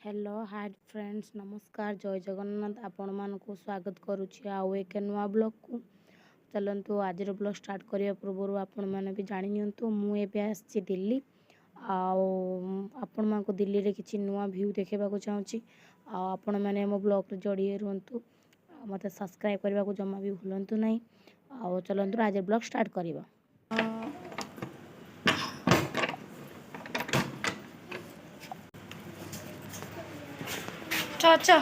hello hi friends नमस्कार जय जगन्नाथ आपण मानक स्वागत करुच्ची आउ एक नुआ ब्लॉग को चलतु आज ब्लॉग स्टार्ट करने पूर्व आपण मैंने भी जानी मुझे आसी दिल्ली आपण मानक दिल्ली रे किसी नुआ व्यू देखा चाहूँगी आपण मैंने मो ब्लॉग जोड़िए रुहतु मत सब्सक्राइब करने को जमा भी भूलु ना आ चलतु आज ब्लॉग स्टार्ट करवा अच्छा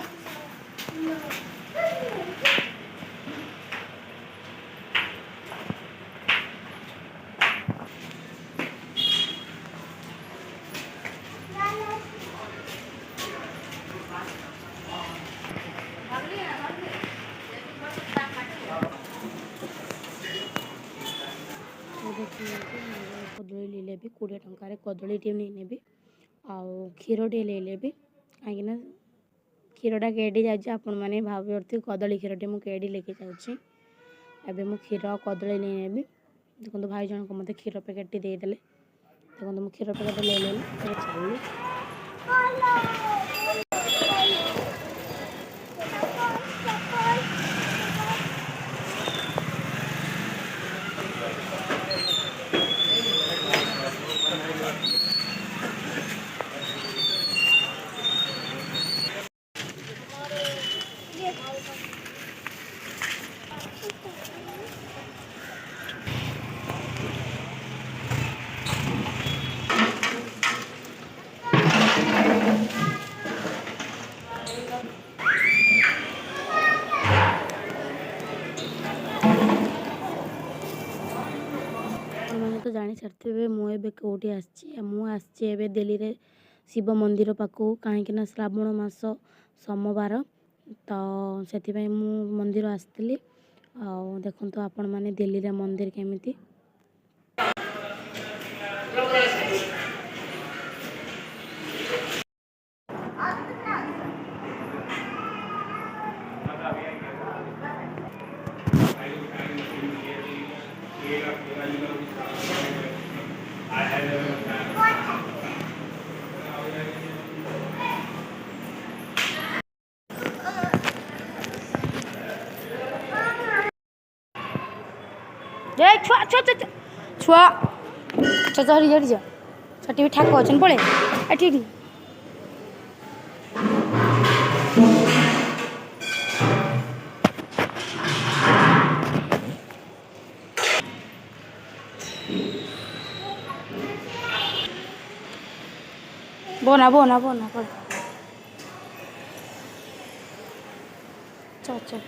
कदली ले 20 टकर कदली नहीं नेबी आउ क्षीर टे ले कहीं क्षीरटा केडी जाए आपण मैंने भावी कदली क्षीरटे मुझे केडी लेके जाऊँगी एवं मुझे क्षीर कदली नहीं नेबी देखो भाई जन को मत क्षीर पैकेट देदेले देखो मुझे क्षीर पैकेट ले चली मैंने तो जानी सारे मुझे कौटी आसे दिल्ली रे शिव मंदिर पाखु कहीं श्रावण मास सोमवार तो से मंदिर आसती देखो आपण मैंने दिल्ली रे मंदिर केमिति छुआ छुआ छुआ छुआ छुआ हरी जा छठी भी ठाक अच्छे पड़े एठी बोना बोना बोना पड़ चल चल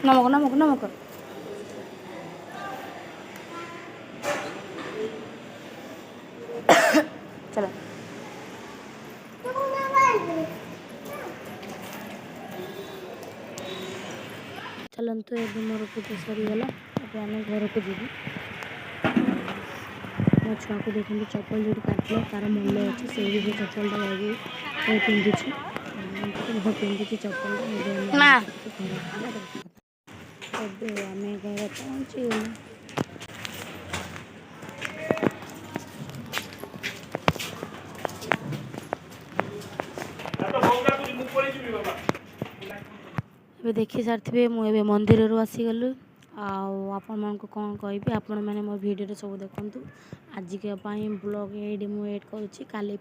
नमक नमक नमक चलो चलतु ये मोर पूजा सरीगला अब आम घर को जीव मो छुआ को देखते चप्पल जो काटल तार मूल्य अच्छे से चप्पलटा जाए पिंधुची पिंधुची चप्पल आम घर पहुँची गलु देखी सारी मुझे मंदिर आसीगलु आपण मान कौन कह आपण मैंने मो वीडियो सब देखु आज ब्लॉग ये मुझे एड करुँची काली